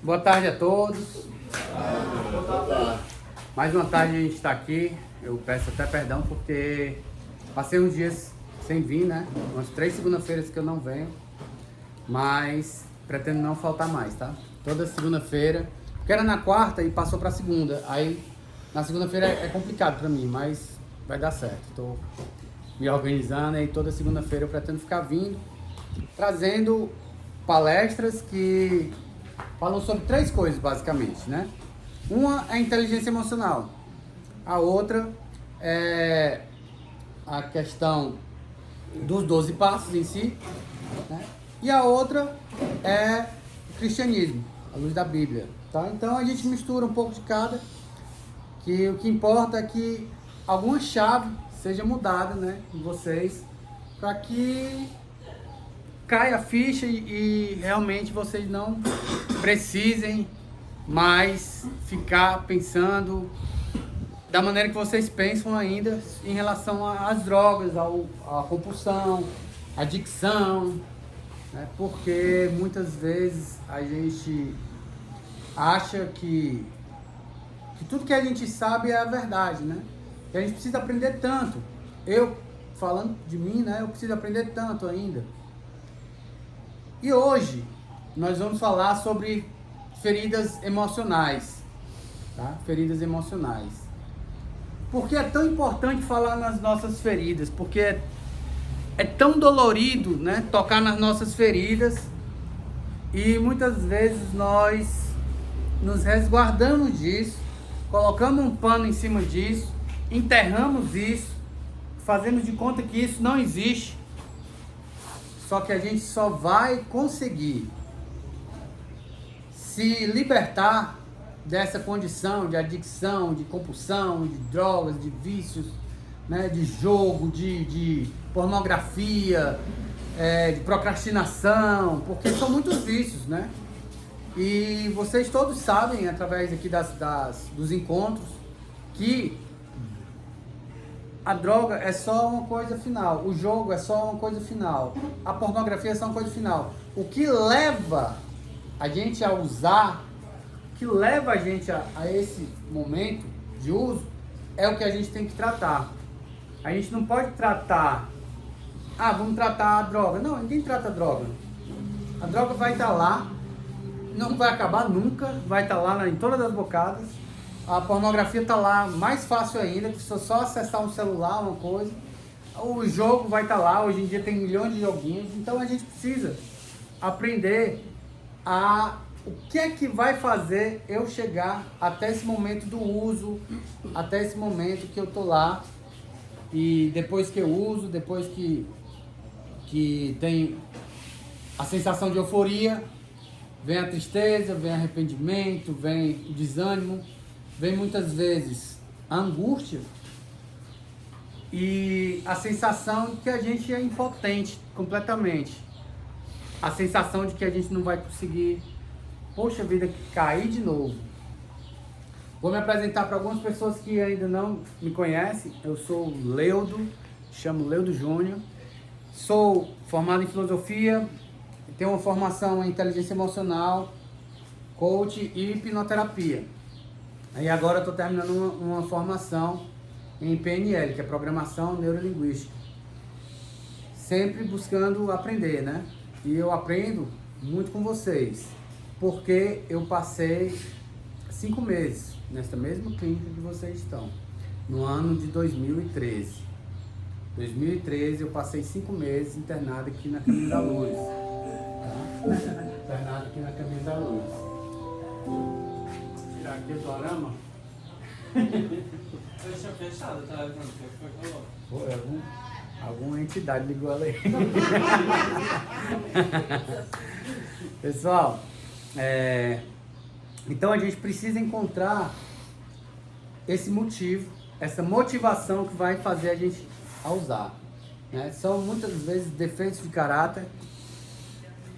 Boa tarde a todos. Mais uma tarde a gente está aqui. Eu peço até perdão porque passei uns dias sem vir, né? Umas 3 segunda-feiras que eu não venho. Mas pretendo não faltar mais, tá? Toda segunda-feira. Porque era na quarta e passou para segunda. Aí na segunda-feira é complicado para mim, mas vai dar certo. Estou me organizando e toda segunda-feira eu pretendo ficar vindo, trazendo palestras que falam sobre 3 coisas basicamente, né? Uma é inteligência emocional, a outra é a questão dos 12 passos em si, né? E a outra é o cristianismo, à luz da Bíblia, tá? Então a gente mistura um pouco de cada, que o que importa é que alguma chave seja mudada, né, em vocês, para que caia a ficha e realmente vocês não precisem mais ficar pensando da maneira que vocês pensam ainda em relação às drogas, à compulsão, à adicção, né? Porque muitas vezes a gente acha que tudo que a gente sabe é a verdade, né? E a gente precisa aprender tanto. Eu, falando de mim, né? Eu preciso aprender tanto ainda. E hoje nós vamos falar sobre feridas emocionais, tá? Feridas emocionais. Por que é tão importante falar nas nossas feridas? Porque é tão dolorido, né? Tocar nas nossas feridas e muitas vezes nós nos resguardamos disso, colocamos um pano em cima disso, enterramos isso, fazemos de conta que isso não existe. Só que a gente só vai conseguir se libertar dessa condição de adicção, de compulsão, de drogas, de vícios, né, de jogo, de pornografia, de procrastinação, porque são muitos vícios, né? E vocês todos sabem, através aqui dos encontros, que a droga é só uma coisa final, o jogo é só uma coisa final, a pornografia é só uma coisa final. O que leva a gente a usar, o que leva a gente a esse momento de uso, é o que a gente tem que tratar. A gente não pode tratar, vamos tratar a droga. Não, ninguém trata a droga. A droga vai estar lá, não vai acabar nunca, vai estar lá em todas as bocadas. A pornografia está lá mais fácil ainda, que só acessar um celular, uma coisa. O jogo vai estar lá, hoje em dia tem milhões de joguinhos, então a gente precisa aprender o que é que vai fazer eu chegar até esse momento do uso, até esse momento que eu tô lá, e depois que eu uso, depois que tem a sensação de euforia, vem a tristeza, vem arrependimento, vem o desânimo, vem muitas vezes a angústia e a sensação de que a gente é impotente completamente. A sensação de que a gente não vai conseguir, poxa vida, cair de novo. Vou me apresentar para algumas pessoas que ainda não me conhecem. Eu sou Leudo, chamo Leudo Júnior. Sou formado em filosofia, tenho uma formação em inteligência emocional, coach e hipnoterapia. Aí agora eu estou terminando uma formação em PNL, que é Programação Neurolinguística. Sempre buscando aprender, né? E eu aprendo muito com vocês, porque eu passei 5 meses nesta mesma clínica que vocês estão, no ano de 2013. 2013 eu passei 5 meses internado aqui na Caminho da Luz. Tá? Internado aqui na Caminho da Luz. Vou tirar aqui o dorama. Eu tinha fechado, tá? Alguma entidade ligou ela aí. Pessoal, então a gente precisa encontrar esse motivo, essa motivação que vai fazer a gente a usar, né? São muitas vezes defeitos de caráter,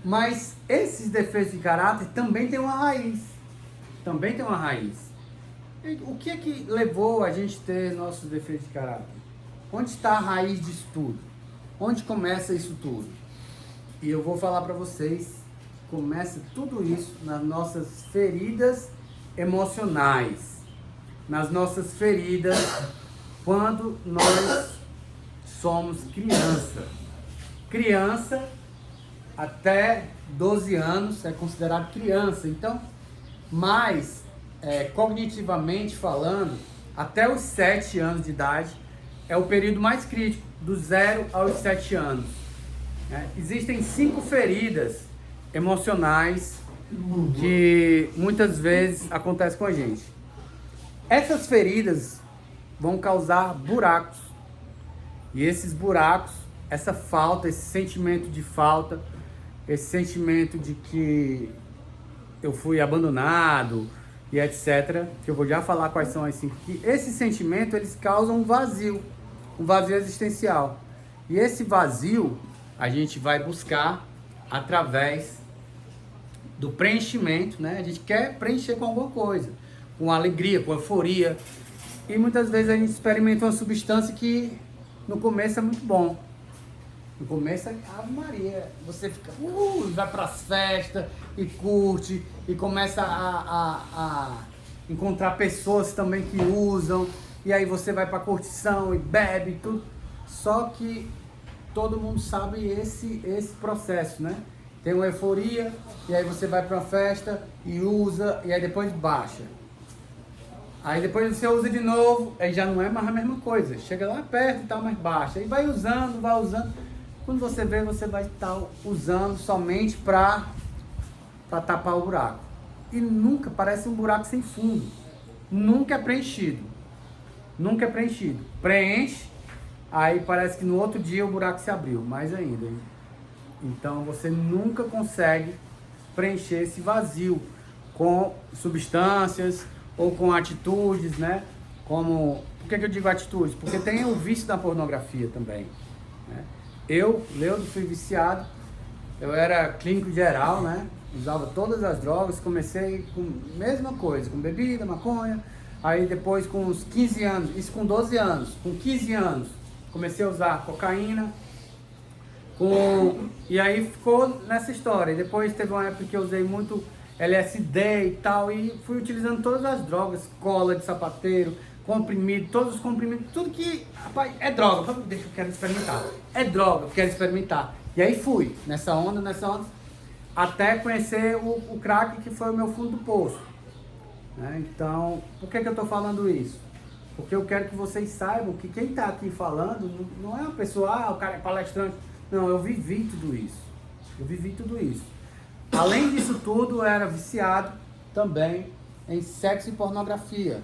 mas esses defeitos de caráter também têm uma raiz. Também tem uma raiz. E o que é que levou a gente a ter nossos defeitos de caráter? Onde está a raiz disso tudo? Onde começa isso tudo? E eu vou falar para vocês começa tudo isso nas nossas feridas emocionais, nas nossas feridas quando nós somos criança. Criança até 12 anos é considerado criança, então, mas cognitivamente falando, até os 7 anos de idade é o período mais crítico, do 0 aos 7 anos. Existem 5 feridas emocionais que muitas vezes acontecem com a gente. Essas feridas vão causar buracos. E esses buracos, essa falta, esse sentimento de falta, esse sentimento de que eu fui abandonado e etc., que eu vou já falar quais são as 5 aqui, esse sentimento, eles causam um vazio existencial. E esse vazio a gente vai buscar através do preenchimento, né? A gente quer preencher com alguma coisa, com alegria, com euforia. E muitas vezes a gente experimenta uma substância que no começo é muito bom. No começo, Ave Maria, você fica, vai pras festas e curte e começa a encontrar pessoas também que usam, e aí você vai pra curtição e bebe e tudo. Só que todo mundo sabe esse processo, né? Tem uma euforia, e aí você vai pra uma festa e usa, e aí depois baixa. Aí depois você usa de novo, aí já não é mais a mesma coisa. Chega lá perto e tal, mas baixa. Aí vai usando. Quando você vê, você vai estar usando somente para tapar o buraco. E nunca, parece um buraco sem fundo. Nunca é preenchido. Preenche, aí parece que no outro dia o buraco se abriu, mais ainda. Então você nunca consegue preencher esse vazio com substâncias ou com atitudes, né? Como, por que eu digo atitudes? Porque tem o vício da pornografia também, né? Leandro, fui viciado, eu era clínico geral, né? Usava todas as drogas, comecei com a mesma coisa, com bebida, maconha, aí depois com uns 15 anos, isso com 12 anos, com 15 anos, comecei a usar cocaína, e aí ficou nessa história. E depois teve uma época que eu usei muito LSD e tal, e fui utilizando todas as drogas, cola de sapateiro, comprimido, todos os comprimidos, tudo que, rapaz, é droga, deixa eu quero experimentar, é droga, eu quero experimentar. E aí fui, nessa onda, até conhecer o crack, que foi o meu fundo do poço, né? Então, por que eu estou falando isso? Porque eu quero que vocês saibam que quem está aqui falando não é uma pessoa, o cara é palestrante. Não, eu vivi tudo isso. Além disso tudo, eu era viciado também em sexo e pornografia.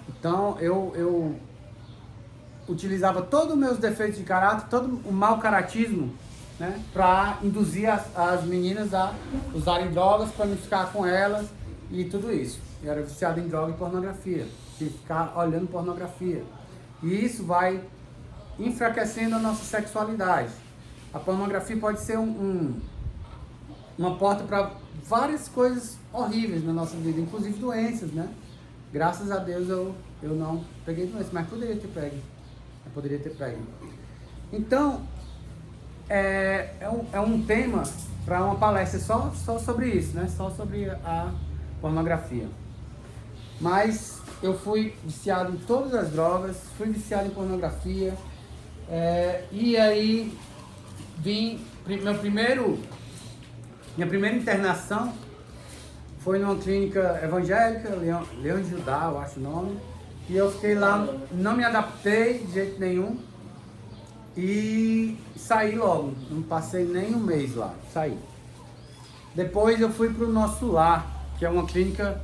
Então, eu utilizava todos os meus defeitos de caráter, todo o mau caratismo, né, para induzir as meninas a usarem drogas, para me ficar com elas e tudo isso. Eu era viciado em droga e pornografia, de ficar olhando pornografia. E isso vai enfraquecendo a nossa sexualidade. A pornografia pode ser uma porta para várias coisas horríveis na nossa vida, inclusive doenças, né? Graças a Deus eu não peguei doença, mas poderia ter pego. Então, é um tema para uma palestra só sobre isso, né? Só sobre a pornografia. Mas eu fui viciado em todas as drogas, fui viciado em pornografia, e aí minha primeira internação foi numa clínica evangélica, Leão de Judá, eu acho o nome, e eu fiquei lá, não me adaptei de jeito nenhum, e saí logo, não passei nem um mês lá, saí. Depois eu fui para o Nosso Lar, que é uma clínica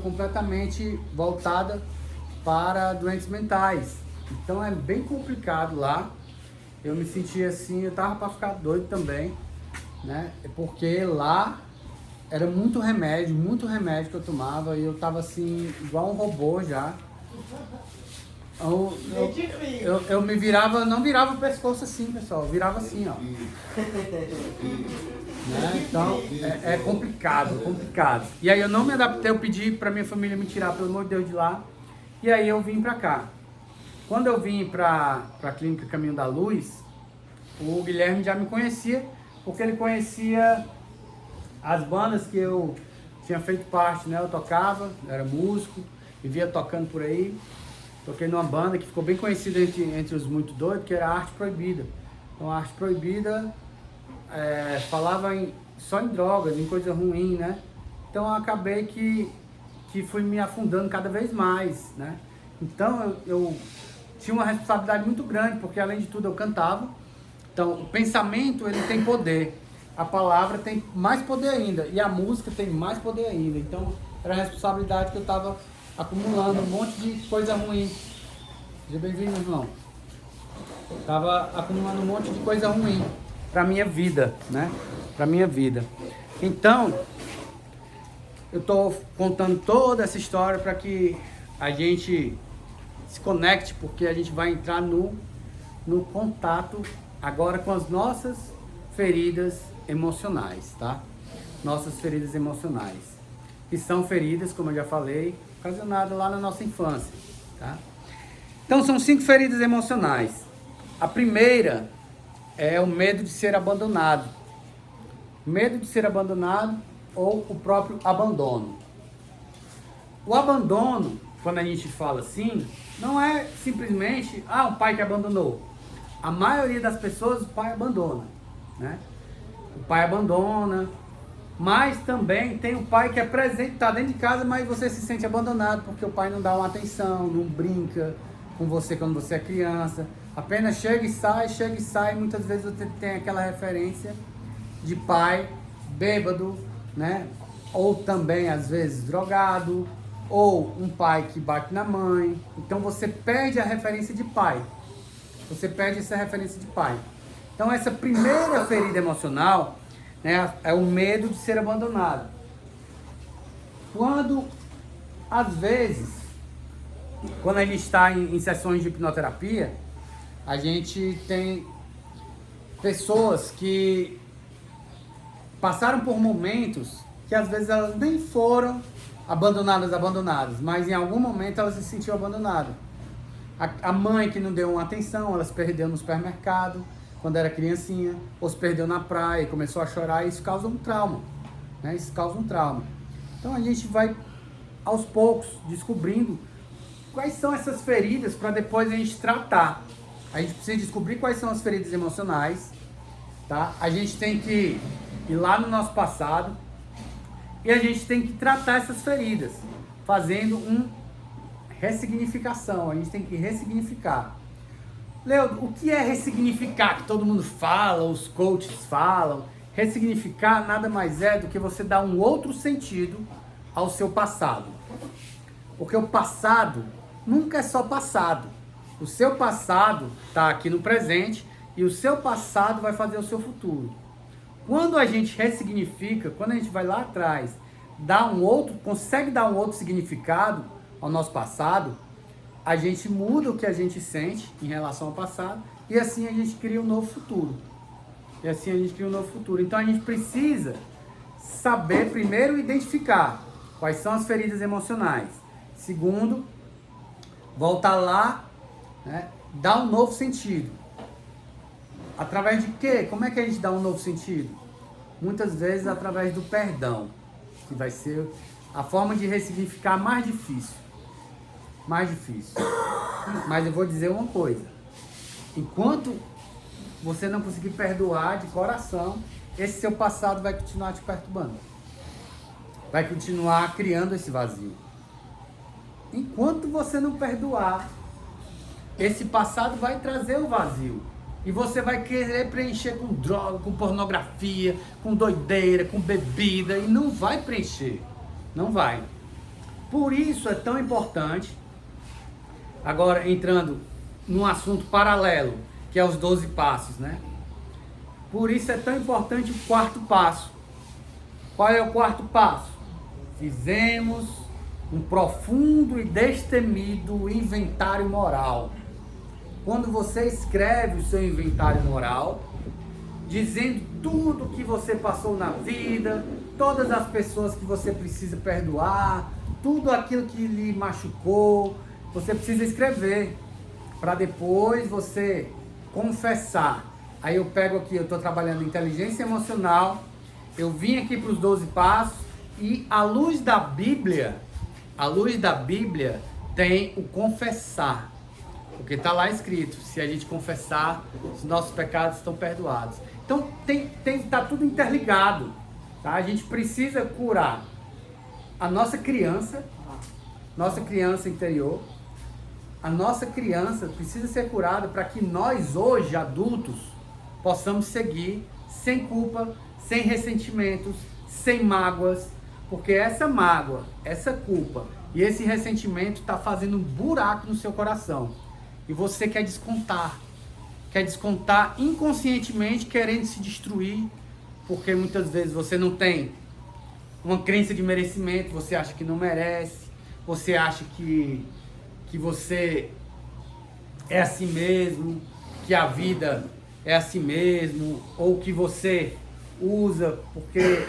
completamente voltada para doentes mentais. Então é bem complicado lá. Eu me sentia assim, eu tava para ficar doido também, né? Porque lá era muito remédio que eu tomava, e eu tava assim, igual um robô já. Eu me virava, não virava o pescoço assim, pessoal, eu virava assim, ó. Né? Então, é complicado. E aí eu não me adaptei, eu pedi pra minha família me tirar, pelo amor de Deus, de lá. E aí eu vim pra cá. Quando eu vim pra clínica Caminho da Luz, o Guilherme já me conhecia, porque ele conhecia as bandas que eu tinha feito parte, né? Eu tocava, era músico, vivia tocando por aí. Toquei numa banda que ficou bem conhecida entre os muito doidos, que era a Arte Proibida. Então a Arte Proibida falava só em drogas, em coisa ruim, né? Então eu acabei que fui me afundando cada vez mais, né? Então eu tinha uma responsabilidade muito grande, porque além de tudo eu cantava. Então o pensamento, ele tem poder. A palavra tem mais poder ainda, e a música tem mais poder ainda. Então era a responsabilidade que eu estava acumulando, um monte de coisa ruim. Seja bem-vindo, irmão. Estava acumulando um monte de coisa ruim para minha vida, né? Para minha vida. Então, eu estou contando toda essa história para que a gente se conecte, porque a gente vai entrar no contato agora com as nossas feridas emocionais, tá? Nossas feridas emocionais, que são feridas, como eu já falei, ocasionadas lá na nossa infância, tá? Então são 5 feridas emocionais. A primeira é o medo de ser abandonado. Medo de ser abandonado ou o próprio abandono. O abandono, quando a gente fala assim, não é simplesmente um pai que abandonou. A maioria das pessoas, o pai abandona, né? O pai abandona, mas também tem o pai que é presente, está dentro de casa, mas você se sente abandonado porque o pai não dá uma atenção, não brinca com você quando você é criança. Apenas chega e sai. Muitas vezes você tem aquela referência de pai bêbado, né? Ou também, às vezes, drogado, ou um pai que bate na mãe. Então você perde a referência de pai. Você perde essa referência de pai. Então essa primeira ferida emocional, né, é o medo de ser abandonado. Quando, às vezes, quando a gente está em sessões de hipnoterapia, a gente tem pessoas que passaram por momentos que às vezes elas nem foram abandonadas, mas em algum momento elas se sentiram abandonadas. A mãe que não deu uma atenção, ela se perdeu no supermercado quando era criancinha, ou se perdeu na praia e começou a chorar, e isso causa um trauma, né? Isso causa um trauma. Então a gente vai aos poucos descobrindo quais são essas feridas para depois a gente tratar. A gente precisa descobrir quais são as feridas emocionais, tá? A gente tem que ir lá no nosso passado e a gente tem que tratar essas feridas, fazendo ressignificação. A gente tem que ressignificar. Leo, o que é ressignificar? Que todo mundo fala, os coaches falam. Ressignificar nada mais é do que você dar um outro sentido ao seu passado. Porque o passado nunca é só passado. O seu passado está aqui no presente e o seu passado vai fazer o seu futuro. Quando a gente ressignifica, quando a gente vai lá atrás, consegue dar um outro significado ao nosso passado, a gente muda o que a gente sente em relação ao passado e assim a gente cria um novo futuro. Então a gente precisa saber, primeiro, identificar quais são as feridas emocionais. Segundo, voltar lá, né, dar um novo sentido. Através de quê? Como é que a gente dá um novo sentido? Muitas vezes através do perdão, que vai ser a forma de ressignificar mais difícil. Mas eu vou dizer uma coisa: enquanto você não conseguir perdoar de coração, esse seu passado vai continuar te perturbando, vai continuar criando esse vazio. Enquanto você não perdoar, esse passado vai trazer o vazio. E você vai querer preencher com droga, com pornografia, com doideira, com bebida, e não vai preencher. Não vai. Por isso é tão importante, agora entrando num assunto paralelo, que é os 12 passos, né? Por isso é tão importante o 4º passo. Qual é o 4º passo? Fizemos um profundo e destemido inventário moral. Quando você escreve o seu inventário moral, dizendo tudo que você passou na vida, todas as pessoas que você precisa perdoar, tudo aquilo que lhe machucou, você precisa escrever, para depois você confessar. Aí eu pego aqui, eu estou trabalhando inteligência emocional, eu vim aqui para os 12 passos e à luz da Bíblia tem o confessar. Porque está lá escrito, se a gente confessar, os nossos pecados estão perdoados. Então tá tudo interligado. Tá? A gente precisa curar a nossa criança interior. A nossa criança precisa ser curada para que nós, hoje, adultos, possamos seguir sem culpa, sem ressentimentos, sem mágoas. Porque essa mágoa, essa culpa e esse ressentimento está fazendo um buraco no seu coração. E você quer descontar inconscientemente, querendo se destruir, porque muitas vezes você não tem uma crença de merecimento, você acha que não merece, você acha que você é assim mesmo, que a vida é assim mesmo, ou que você usa porque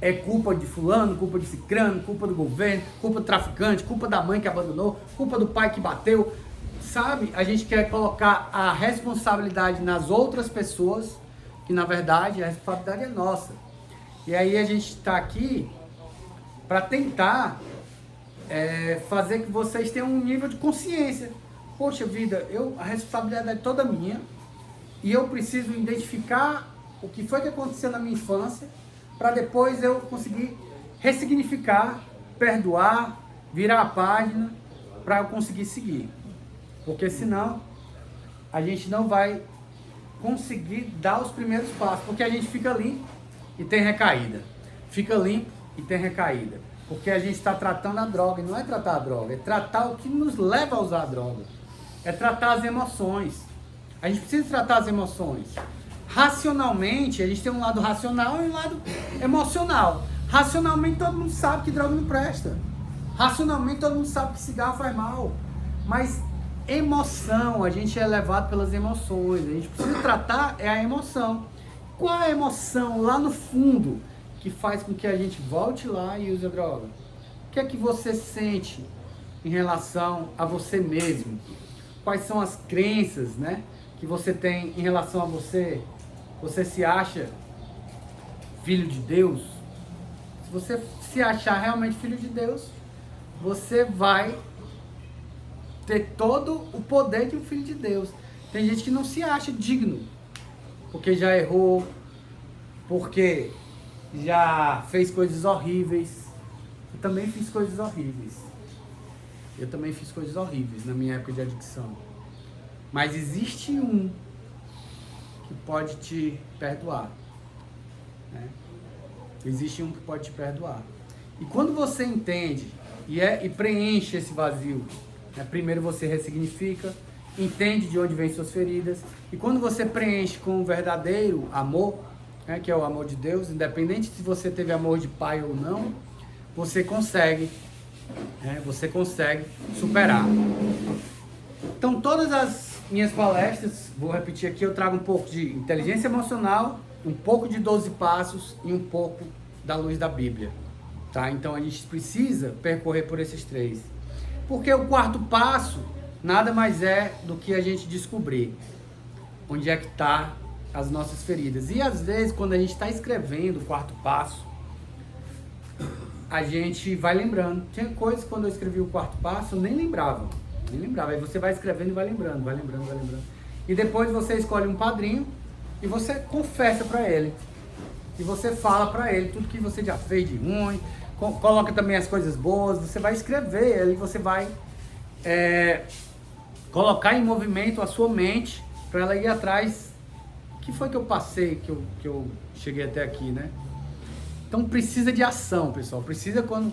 é culpa de fulano, culpa de cicrano, culpa do governo, culpa do traficante, culpa da mãe que abandonou, culpa do pai que bateu. Sabe, a gente quer colocar a responsabilidade nas outras pessoas, que na verdade a responsabilidade é nossa. E aí a gente está aqui para tentar fazer que vocês tenham um nível de consciência. Poxa vida, a responsabilidade é toda minha e eu preciso identificar o que foi que aconteceu na minha infância para depois eu conseguir ressignificar, perdoar, virar a página para eu conseguir seguir. Porque senão a gente não vai conseguir dar os primeiros passos. Porque a gente fica limpo e tem recaída. Fica limpo e tem recaída. Porque a gente está tratando a droga. E não é tratar a droga, é tratar o que nos leva a usar a droga. É tratar as emoções. A gente precisa tratar as emoções. Racionalmente, a gente tem um lado racional e um lado emocional. Racionalmente todo mundo sabe que droga não presta. Racionalmente todo mundo sabe que cigarro faz mal. Mas emoção, a gente é levado pelas emoções, a gente precisa tratar a emoção. Qual é a emoção lá no fundo que faz com que a gente volte lá e use a droga? O que é que você sente em relação a você mesmo? Quais são as crenças, né, que você tem em relação a você? Você se acha filho de Deus? Se você se achar realmente filho de Deus, você vai ter todo o poder de um filho de Deus. Tem gente que não se acha digno, porque já errou, porque já fez coisas horríveis. Eu também fiz coisas horríveis. Na minha época de adicção. Mas existe um que pode te perdoar. Né? Existe um que pode te perdoar. E quando você entende e preenche esse vazio, primeiro você ressignifica, entende de onde vêm suas feridas, e quando você preenche com o verdadeiro amor, que é o amor de Deus, independente se você teve amor de pai ou não, você consegue superar. Então todas as minhas palestras, vou repetir aqui, eu trago um pouco de inteligência emocional, um pouco de 12 passos e um pouco da luz da Bíblia. Tá? Então a gente precisa percorrer por esses três. Porque o quarto passo nada mais é do que a gente descobrir onde é que está as nossas feridas. E às vezes, quando a gente está escrevendo o quarto passo, a gente vai lembrando. Tinha coisas quando eu escrevi o quarto passo, eu nem lembrava. Aí você vai escrevendo e vai lembrando. E depois você escolhe um padrinho e você confessa para ele. E você fala para ele tudo que você já fez de ruim. Coloca também as coisas boas, você vai escrever, ali você vai colocar em movimento a sua mente para ela ir atrás. O que foi que eu passei, que eu cheguei até aqui, né? Então precisa de ação, pessoal. Precisa, quando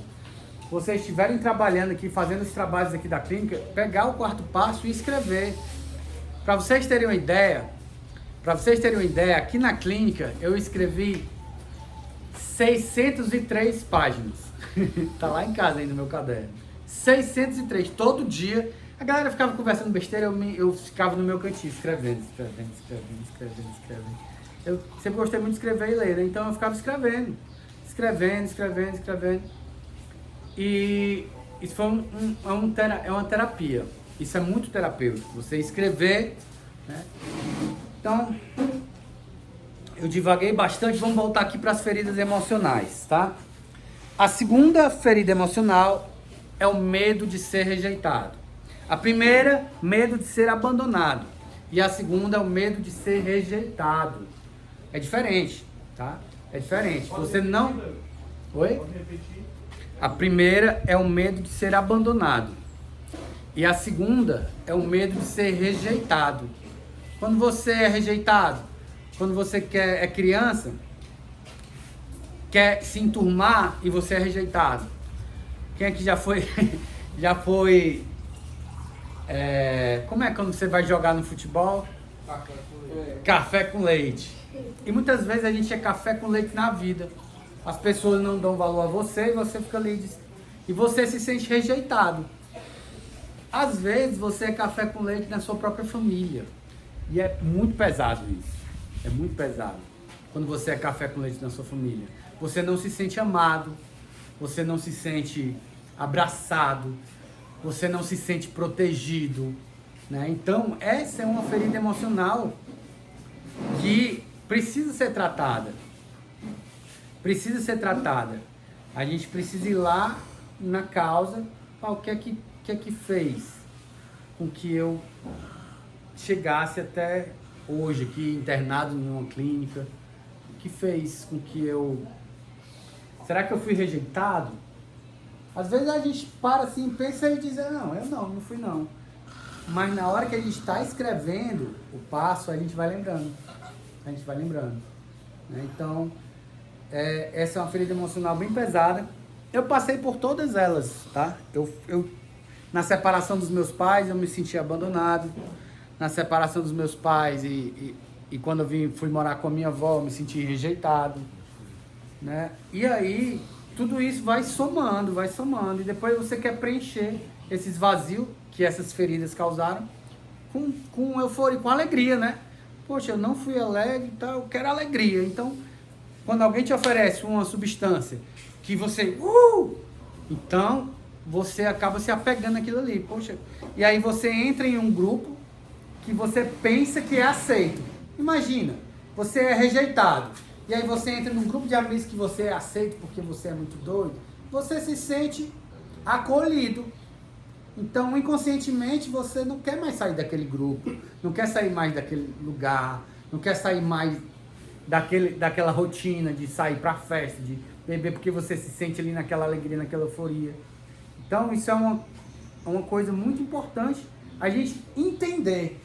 vocês estiverem trabalhando aqui, fazendo os trabalhos aqui da clínica, pegar o quarto passo e escrever. Para vocês terem uma ideia, aqui na clínica eu escrevi 603 páginas. Tá lá em casa ainda no meu caderno. 603, todo dia. A galera ficava conversando besteira, eu ficava no meu cantinho, escrevendo. Eu sempre gostei muito de escrever e ler, né? Então eu ficava escrevendo. E isso foi uma terapia. Isso é muito terapêutico, você escrever, né? Então, Eu divaguei bastante, vamos voltar aqui para as feridas emocionais, tá? A segunda ferida emocional é o medo de ser rejeitado. A primeira, medo de ser abandonado. E a segunda é o medo de ser rejeitado. É diferente, tá? É diferente. Você não... Oi? A primeira é o medo de ser abandonado. E a segunda é o medo de ser rejeitado. Quando você é rejeitado, quando você é criança, quer se enturmar e você é rejeitado. Quem é que já foi... como é quando você vai jogar no futebol? Café com leite. E muitas vezes a gente é café com leite na vida. As pessoas não dão valor a você e você fica ali e você se sente rejeitado. Às vezes você é café com leite na sua própria família. E é muito pesado isso. É muito pesado. Quando você é café com leite na sua família. Você não se sente amado. Você não se sente abraçado. Você não se sente protegido. Né? Então, essa é uma ferida emocional que precisa ser tratada. Precisa ser tratada. A gente precisa ir lá na causa. O que é que fez com que eu chegasse até hoje aqui internado numa clínica? O que fez com que eu... Será que eu fui rejeitado? Às vezes a gente para assim, pensa e diz, não, eu não fui não. Mas na hora que a gente está escrevendo o passo, a gente vai lembrando. A gente vai lembrando. Né? Então, essa é uma ferida emocional bem pesada. Eu passei por todas elas, tá? Na separação dos meus pais, eu me senti abandonado. Na separação dos meus pais e quando eu fui morar com a minha avó, eu me senti rejeitado. Né? E aí, tudo isso vai somando. E depois você quer preencher esses vazios que essas feridas causaram com euforia, com alegria, né? Poxa, eu não fui alegre, tá? Eu quero alegria. Então, quando alguém te oferece uma substância que você... então, você acaba se apegando àquilo ali. Poxa, e aí você entra em um grupo que você pensa que é aceito. Imagina, você é rejeitado. E aí você entra num grupo de amigos que você é aceito porque você é muito doido. Você se sente acolhido. Então, inconscientemente, você não quer mais sair daquele grupo, não quer sair mais daquele lugar, não quer sair mais daquela rotina de sair pra festa, de beber, porque você se sente ali naquela alegria, naquela euforia. Então, isso é uma coisa muito importante a gente entender.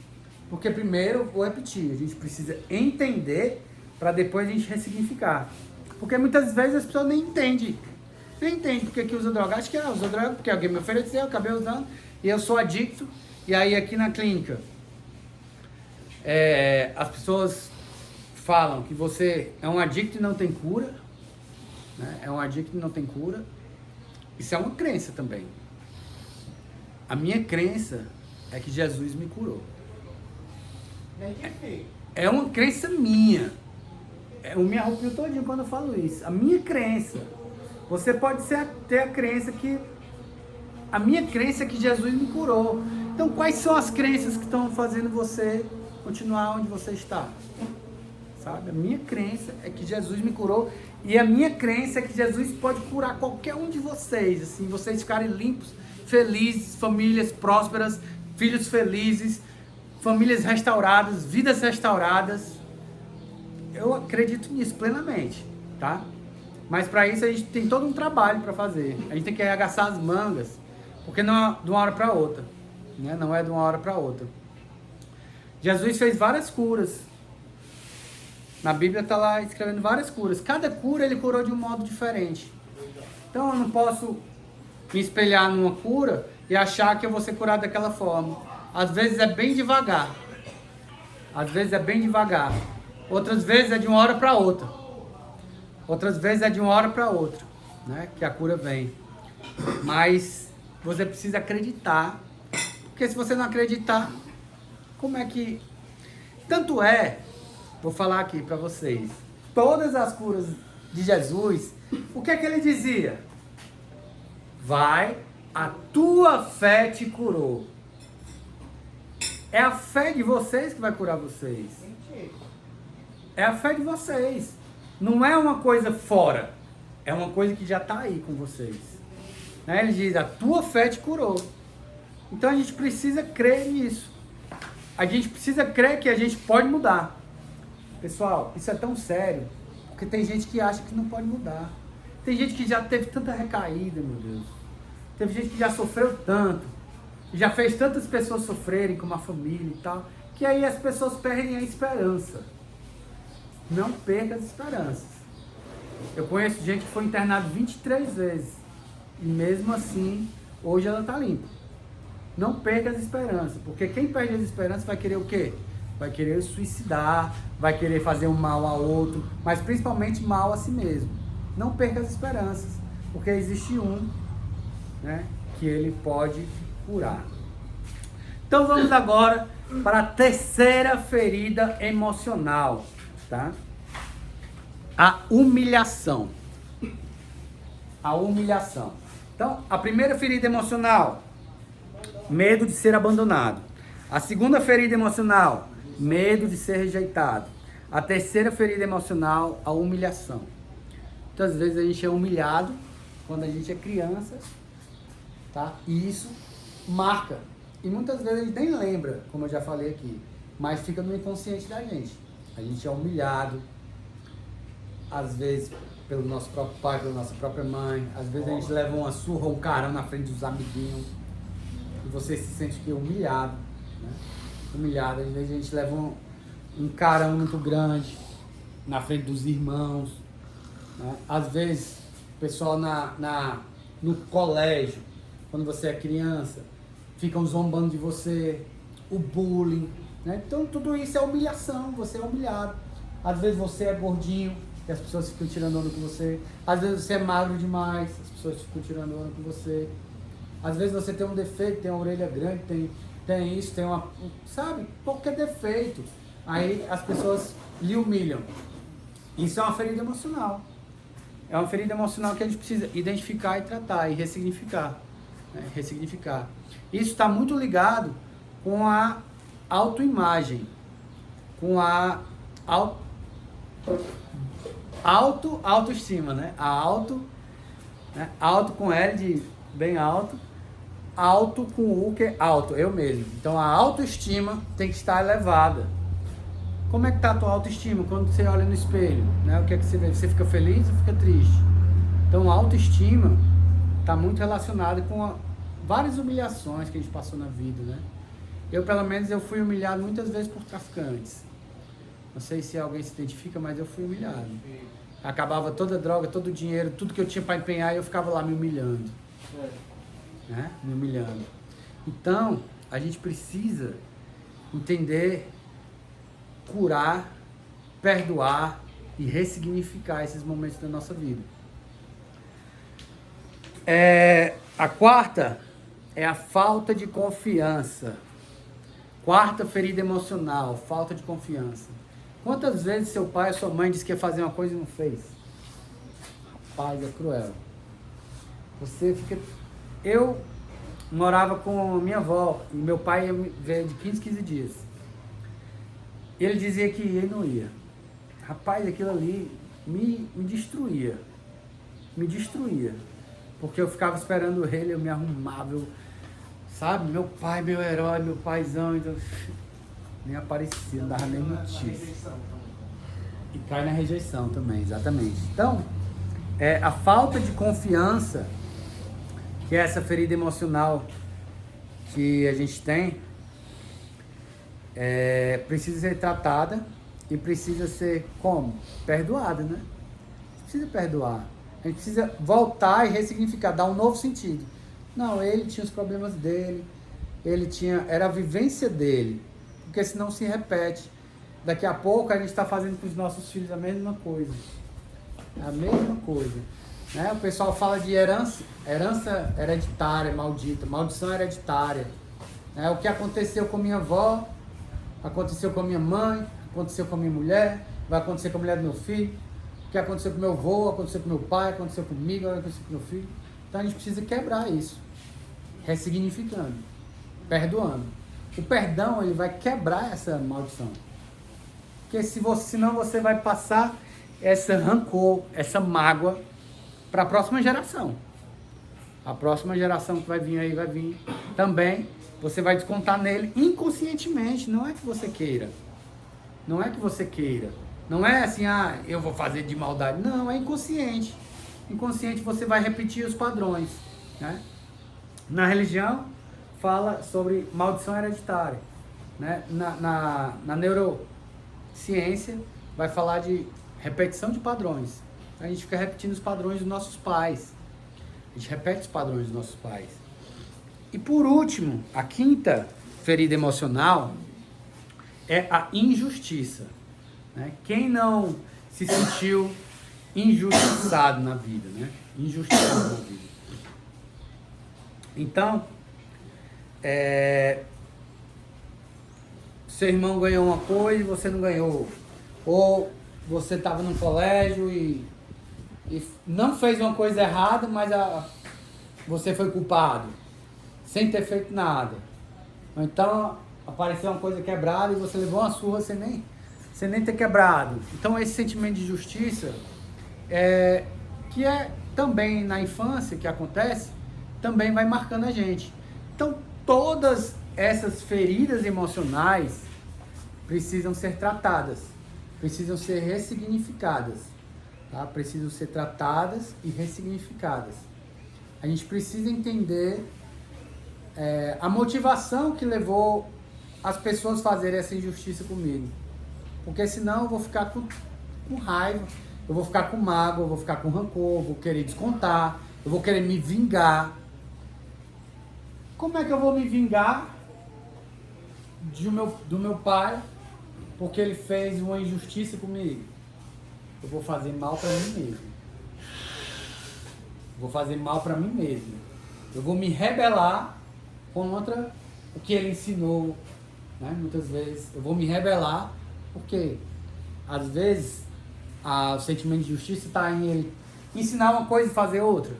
Porque primeiro, vou repetir, a gente precisa entender para depois a gente ressignificar. Porque muitas vezes as pessoas nem entendem. Nem entende porque que usa droga. Acho que usa droga porque alguém me ofereceu, eu acabei usando e eu sou adicto. E aí aqui na clínica, as pessoas falam que você é um adicto e não tem cura. Né? É um adicto e não tem cura. Isso é uma crença também. A minha crença é que Jesus me curou. É uma crença minha. Eu me arrepio todinho quando eu falo isso. A minha crença. Você pode ter a crença que... A minha crença é que Jesus me curou. Então, quais são as crenças que estão fazendo você continuar onde você está? Sabe? A minha crença é que Jesus me curou. E a minha crença é que Jesus pode curar qualquer um de vocês. Assim, vocês ficarem limpos, felizes, famílias prósperas, filhos felizes, famílias restauradas, vidas restauradas. Eu acredito nisso plenamente, tá? Mas para isso a gente tem todo um trabalho para fazer. A gente tem que arregaçar as mangas, porque não é de uma hora para outra, né? Não é de uma hora para outra. Jesus fez várias curas. Na Bíblia está lá escrevendo várias curas. Cada cura ele curou de um modo diferente. Então eu não posso me espelhar numa cura e achar que eu vou ser curado daquela forma. Às vezes é bem devagar. Às vezes é bem devagar. Outras vezes é de uma hora para outra. Outras vezes é de uma hora para outra, né? Que a cura vem. Mas você precisa acreditar. Porque se você não acreditar, como é que... Tanto é, vou falar aqui para vocês, todas as curas de Jesus, o que é que ele dizia? Vai, a tua fé te curou. É a fé de vocês que vai curar vocês. É a fé de vocês. Não é uma coisa fora. É uma coisa que já está aí com vocês. Né? Ele diz, a tua fé te curou. Então a gente precisa crer nisso. A gente precisa crer que a gente pode mudar. Pessoal, isso é tão sério. Porque tem gente que acha que não pode mudar. Tem gente que já teve tanta recaída, meu Deus. Teve gente que já sofreu tanto. Já fez tantas pessoas sofrerem, como a família e tal. Que aí as pessoas perdem a esperança. Não perca as esperanças. Eu conheço gente que foi internada 23 vezes. E mesmo assim, hoje ela está limpa. Não perca as esperanças. Porque quem perde as esperanças vai querer o quê? Vai querer suicidar, vai querer fazer um mal a outro, mas principalmente mal a si mesmo. Não perca as esperanças, porque existe um, né, que ele pode curar. Então vamos agora para a terceira ferida emocional, tá? A humilhação. A humilhação. Então, a primeira ferida emocional, medo de ser abandonado. A segunda ferida emocional, medo de ser rejeitado. A terceira ferida emocional, a humilhação. Muitas vezes a gente é humilhado quando a gente é criança, tá? E isso marca. E muitas vezes a gente nem lembra, como eu já falei aqui, mas fica no inconsciente da gente. A gente é humilhado, às vezes pelo nosso próprio pai, pela nossa própria mãe. Às vezes a gente leva uma surra ou um carão na frente dos amiguinhos e você se sente que humilhado, né? Humilhado. Às vezes a gente leva um carão muito grande na frente dos irmãos, né? Às vezes o pessoal no colégio, quando você é criança, ficam zombando de você, o bullying, né? Então tudo isso é humilhação, você é humilhado. Às vezes você é gordinho e as pessoas ficam tirando onda com você. Às vezes você é magro demais, as pessoas ficam tirando onda com você. Às vezes você tem um defeito, tem uma orelha grande, tem isso, tem uma... Sabe? Qualquer defeito. Aí as pessoas lhe humilham. Isso é uma ferida emocional. É uma ferida emocional que a gente precisa identificar e tratar e ressignificar. Né? Ressignificar. Isso está muito ligado com a autoimagem, com a autoestima, né? Né? Auto com L de bem alto, alto com U que é alto, eu mesmo. Então a autoestima tem que estar elevada. Como é que está a tua autoestima quando você olha no espelho? Né? O que é que você vê? Você fica feliz ou fica triste? Então a autoestima está muito relacionada com várias humilhações que a gente passou na vida, né? Eu, pelo menos, eu fui humilhado muitas vezes por traficantes. Não sei se alguém se identifica, mas eu fui humilhado. Acabava toda a droga, todo o dinheiro, tudo que eu tinha para empenhar, e eu ficava lá me humilhando. Né? Me humilhando. Então, a gente precisa entender, curar, perdoar e ressignificar esses momentos da nossa vida. A quarta é a falta de confiança. Quarta ferida emocional, falta de confiança. Quantas vezes seu pai ou sua mãe disse que ia fazer uma coisa e não fez? Rapaz, é cruel. Você fica... Eu morava com minha avó e meu pai ia ver de 15 dias. Ele dizia que ia e não ia. Rapaz, aquilo ali me destruía. Me destruía. Porque eu ficava esperando ele, eu me arrumava, sabe? Meu pai, meu herói, meu paizão, então... nem aparecia, não dava nem notícia. E cai na rejeição também, exatamente. Então, a falta de confiança, que é essa ferida emocional que a gente tem, precisa ser tratada e precisa ser como? Perdoada, né? Precisa perdoar. A gente precisa voltar e ressignificar, dar um novo sentido. Não, ele tinha os problemas dele, era a vivência dele, porque senão se repete. Daqui a pouco a gente está fazendo com os nossos filhos a mesma coisa. A mesma coisa. Né? O pessoal fala de herança hereditária, maldita, maldição hereditária. O que aconteceu com minha avó, aconteceu com a minha mãe, aconteceu com a minha mulher, vai acontecer com a mulher do meu filho. O que aconteceu com meu avô, aconteceu com meu pai, aconteceu comigo, aconteceu com meu filho. Então a gente precisa quebrar isso, ressignificando, perdoando. O perdão, ele vai quebrar essa maldição. Porque senão você vai passar essa rancor, essa mágoa para a próxima geração. A próxima geração que vai vir aí, vai vir também. Você vai descontar nele inconscientemente. Não é que você queira. Não é que você queira. Não é assim, eu vou fazer de maldade. Não, é inconsciente. Inconsciente você vai repetir os padrões, né? Na religião, fala sobre maldição hereditária, né? Na neurociência, vai falar de repetição de padrões. A gente fica repetindo os padrões dos nossos pais. A gente repete os padrões dos nossos pais. E por último, a quinta ferida emocional é a injustiça, né? Quem não se sentiu injustiçado na vida, né? Injustiçado na vida. Então, seu irmão ganhou uma coisa e você não ganhou. Ou você estava no colégio e não fez uma coisa errada, mas você foi culpado, sem ter feito nada. Ou então, apareceu uma coisa quebrada e você levou uma surra sem nem ter quebrado. Então, esse sentimento de justiça, que é também na infância que acontece, também vai marcando a gente. Então, todas essas feridas emocionais precisam ser tratadas, precisam ser ressignificadas, tá? Precisam ser tratadas e ressignificadas. A gente precisa entender a motivação que levou as pessoas a fazerem essa injustiça comigo. Porque senão eu vou ficar com raiva, eu vou ficar com mágoa, eu vou ficar com rancor, eu vou querer descontar, eu vou querer me vingar. Como é que eu vou me vingar do meu pai porque ele fez uma injustiça comigo? Eu vou fazer mal para mim mesmo. Vou fazer mal para mim mesmo. Eu vou me rebelar contra o que ele ensinou, né? Muitas vezes eu vou me rebelar porque às vezes o sentimento de justiça está em ele ensinar uma coisa e fazer outra.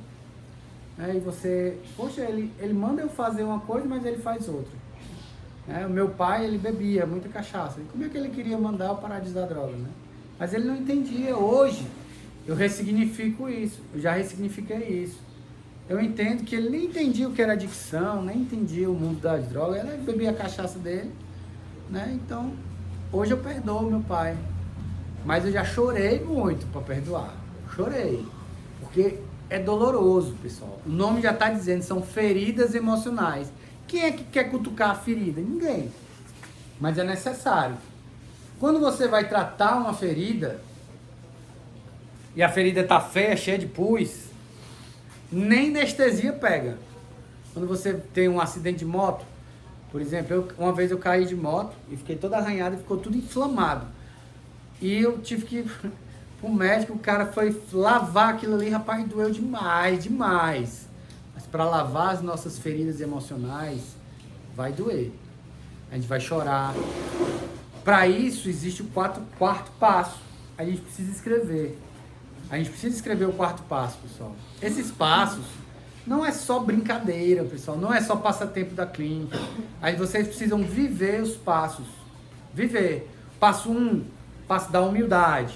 E você, poxa, ele manda eu fazer uma coisa, mas ele faz outra. O meu pai, ele bebia muita cachaça. E como é que ele queria mandar eu parar de usar droga, né? Mas ele não entendia. Hoje, eu ressignifico isso. Eu já ressignifiquei isso. Eu entendo que ele nem entendia o que era adicção, nem entendia o mundo das drogas. Ele bebia a cachaça dele, né? Então, hoje eu perdoo meu pai. Mas eu já chorei muito para perdoar. Chorei. Porque é doloroso, pessoal. O nome já está dizendo, são feridas emocionais. Quem é que quer cutucar a ferida? Ninguém. Mas é necessário. Quando você vai tratar uma ferida, e a ferida está feia, cheia de pus, nem anestesia pega. Quando você tem um acidente de moto, por exemplo, uma vez eu caí de moto e fiquei todo arranhado e ficou tudo inflamado. E eu tive que ir pro médico, o cara foi lavar aquilo ali, rapaz, doeu demais, demais. Mas para lavar as nossas feridas emocionais, vai doer. A gente vai chorar. Para isso, existe o quarto passo. A gente precisa escrever. A gente precisa escrever o quarto passo, pessoal. Esses passos não é só brincadeira, pessoal. Não é só passatempo da clínica. Aí vocês precisam viver os passos. Viver. Passo 1, passo da humildade,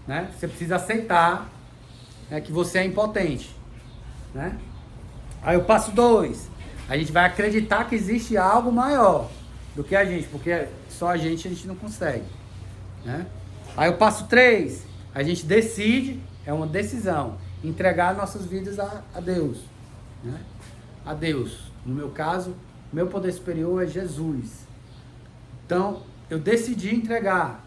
né? Você precisa aceitar, né, que você é impotente, né? Aí o passo 2, a gente vai acreditar que existe algo maior do que a gente, porque só a gente não consegue, né? Aí o passo 3, a gente decide, é uma decisão, entregar nossas vidas a Deus, né? A Deus. No meu caso, meu poder superior é Jesus. Então, eu decidi entregar.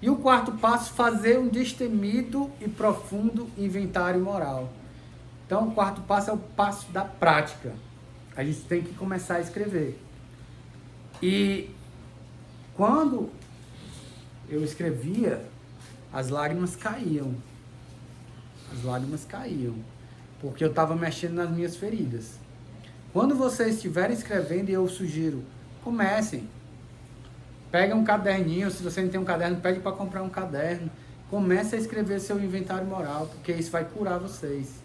E o quarto passo, fazer um destemido e profundo inventário moral. Então, o quarto passo é o passo da prática. A gente tem que começar a escrever. E quando eu escrevia, as lágrimas caíam. As lágrimas caíam. Porque eu estava mexendo nas minhas feridas. Quando vocês estiverem escrevendo, eu sugiro, comecem. Pega um caderninho, se você não tem um caderno, pede para comprar um caderno. Comece a escrever seu inventário moral, porque isso vai curar vocês.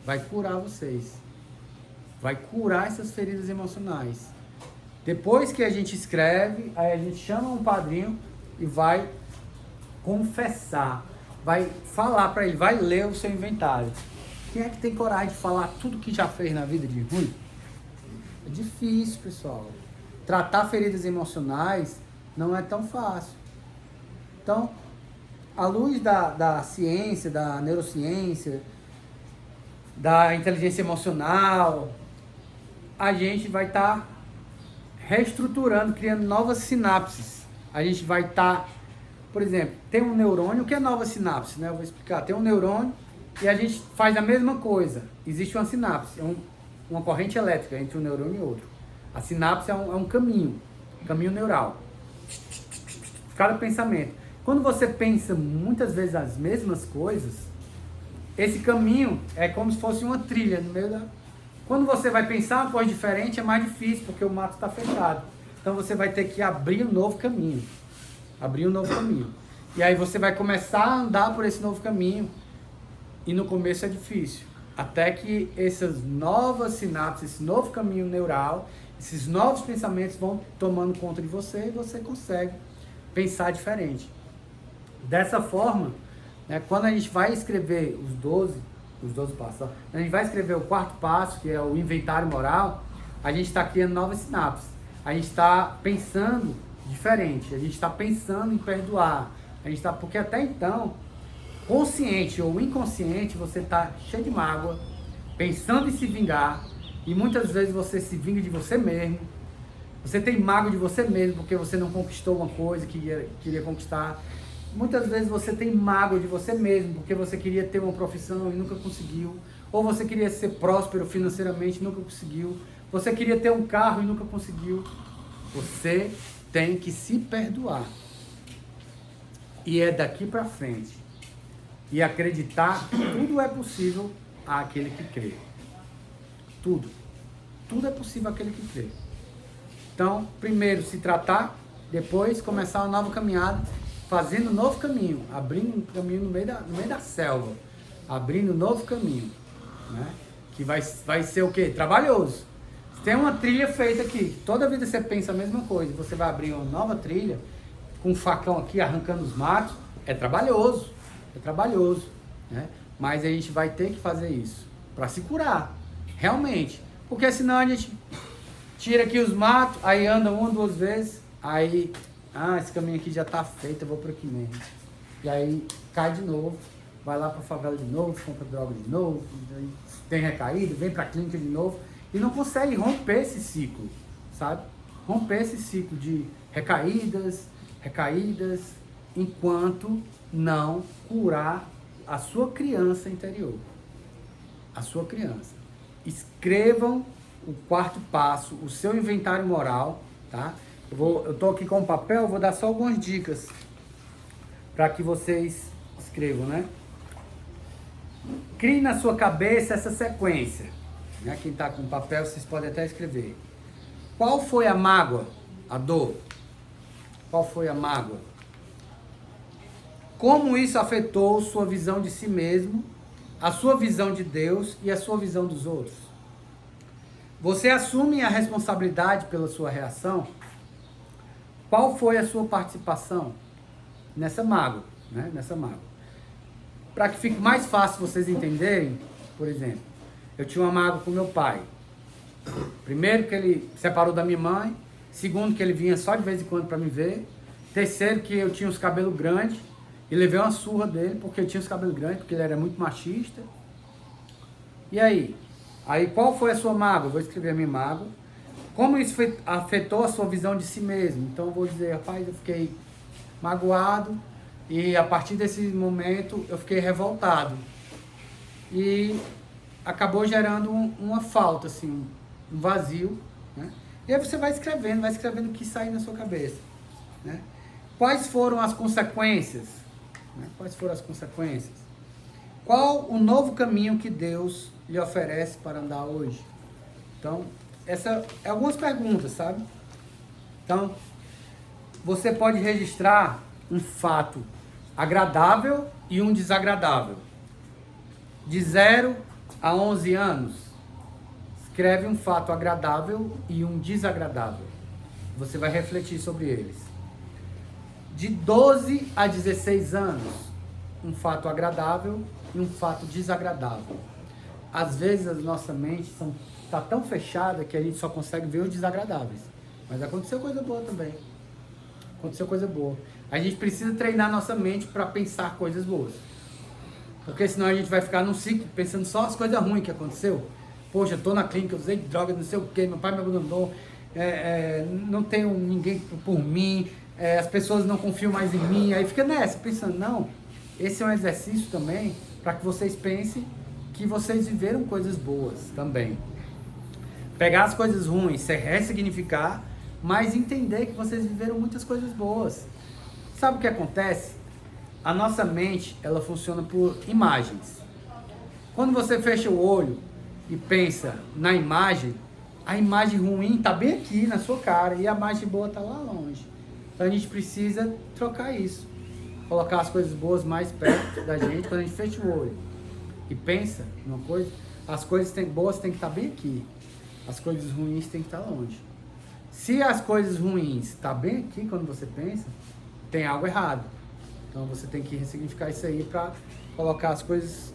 Vai curar vocês. Vai curar essas feridas emocionais. Depois que a gente escreve, aí a gente chama um padrinho e vai confessar, vai falar para ele, vai ler o seu inventário. Quem é que tem coragem de falar tudo que já fez na vida de ruim? É difícil, pessoal. Tratar feridas emocionais não é tão fácil. Então, à luz da ciência, da neurociência, da inteligência emocional, a gente vai estar reestruturando, criando novas sinapses. A gente vai estar, por exemplo, tem um neurônio, o que é nova sinapse, né? Eu vou explicar. Tem um neurônio e a gente faz a mesma coisa. Existe uma sinapse, uma corrente elétrica entre um neurônio e outro. A sinapse é um caminho neural. Cada pensamento. Quando você pensa muitas vezes as mesmas coisas, esse caminho é como se fosse uma trilha no meio da... Quando você vai pensar uma coisa diferente, é mais difícil, porque o mato está fechado. Então você vai ter que abrir um novo caminho. Abrir um novo caminho. E aí você vai começar a andar por esse novo caminho. E no começo é difícil. Até que essas novas sinapses, esse novo caminho neural, esses novos pensamentos vão tomando conta de você e você consegue pensar diferente. Dessa forma, né, quando a gente vai escrever os 12 passos, ó, a gente vai escrever o quarto passo, que é o inventário moral, a gente está criando novas sinapses. A gente está pensando diferente, a gente está pensando em perdoar. Porque até então, consciente ou inconsciente, você está cheio de mágoa, pensando em se vingar, e muitas vezes você se vinga de você mesmo. Você tem mágoa de você mesmo porque você não conquistou uma coisa que queria conquistar. Muitas vezes você tem mágoa de você mesmo porque você queria ter uma profissão e nunca conseguiu. Ou você queria ser próspero financeiramente e nunca conseguiu. Você queria ter um carro e nunca conseguiu. Você tem que se perdoar. E é daqui para frente. E acreditar que tudo é possível àquele que crê. Tudo. Tudo é possível àquele que crê. Então, primeiro se tratar, depois começar uma nova caminhada, fazendo um novo caminho, abrindo um caminho no meio da selva, abrindo um novo caminho, né? Que vai ser o quê? Trabalhoso. Tem uma trilha feita aqui, toda vida você pensa a mesma coisa, você vai abrir uma nova trilha, com um facão aqui arrancando os matos, é trabalhoso, né? Mas a gente vai ter que fazer isso, para se curar, realmente, porque senão a gente tira aqui os matos, aí anda uma, duas vezes, aí, esse caminho aqui já tá feito, eu vou por aqui mesmo. E aí cai de novo, vai lá pra favela de novo, compra droga de novo, tem recaído, vem pra clínica de novo, e não consegue romper esse ciclo, sabe? Romper esse ciclo de recaídas, enquanto não curar a sua criança interior. A sua criança. Escrevam o quarto passo, o seu inventário moral, tá? Eu tô aqui com o papel, vou dar só algumas dicas para que vocês escrevam, né? Crie na sua cabeça essa sequência, né? Quem tá com papel, vocês podem até escrever. Qual foi a mágoa? A dor? Qual foi a mágoa? Como isso afetou sua visão de si mesmo, a sua visão de Deus e a sua visão dos outros? Você assume a responsabilidade pela sua reação? Qual foi a sua participação nessa mágoa, né? Nessa mágoa. Para que fique mais fácil vocês entenderem, por exemplo, eu tinha uma mágoa com meu pai. Primeiro que ele separou da minha mãe, segundo que ele vinha só de vez em quando para me ver, terceiro que eu tinha os cabelos grandes e levei uma surra dele porque eu tinha os cabelos grandes, porque ele era muito machista. E aí? Aí qual foi a sua mágoa? Eu vou escrever a minha mágoa. Como isso afetou a sua visão de si mesmo? Então eu vou dizer, rapaz, eu fiquei magoado e a partir desse momento eu fiquei revoltado. E acabou gerando uma falta, assim, um vazio, né? E aí você vai escrevendo o que sai na sua cabeça, né? Quais foram as consequências? Né? Quais foram as consequências? Qual o novo caminho que Deus lhe oferece para andar hoje? Então, essa é algumas perguntas, sabe? Então, você pode registrar um fato agradável e um desagradável. De 0 a 11 anos, escreve um fato agradável e um desagradável. Você vai refletir sobre eles. De 12 a 16 anos, um fato agradável e um fato desagradável. Às vezes a nossa mente está tão fechada que a gente só consegue ver os desagradáveis. Mas aconteceu coisa boa também. Aconteceu coisa boa. A gente precisa treinar nossa mente para pensar coisas boas. Porque senão a gente vai ficar num ciclo pensando só as coisas ruins que aconteceu. Poxa, eu tô na clínica, eu usei droga, não sei o que, meu pai me abandonou, não tenho ninguém por mim, as pessoas não confiam mais em mim. Aí fica nessa, pensando, não, esse é um exercício também para que vocês pensem que vocês viveram coisas boas também. Pegar as coisas ruins, ressignificar, mas entender que vocês viveram muitas coisas boas. Sabe o que acontece? A nossa mente, ela funciona por imagens. Quando você fecha o olho e pensa na imagem, a imagem ruim está bem aqui na sua cara e a imagem boa está lá longe. Então a gente precisa trocar isso. Colocar as coisas boas mais perto da gente. Quando a gente fecha o olho e pensa numa coisa, as coisas boas têm que estar bem aqui. As coisas ruins têm que estar longe. Se as coisas ruins estão bem aqui quando você pensa, tem algo errado. Então você tem que ressignificar isso aí para colocar as coisas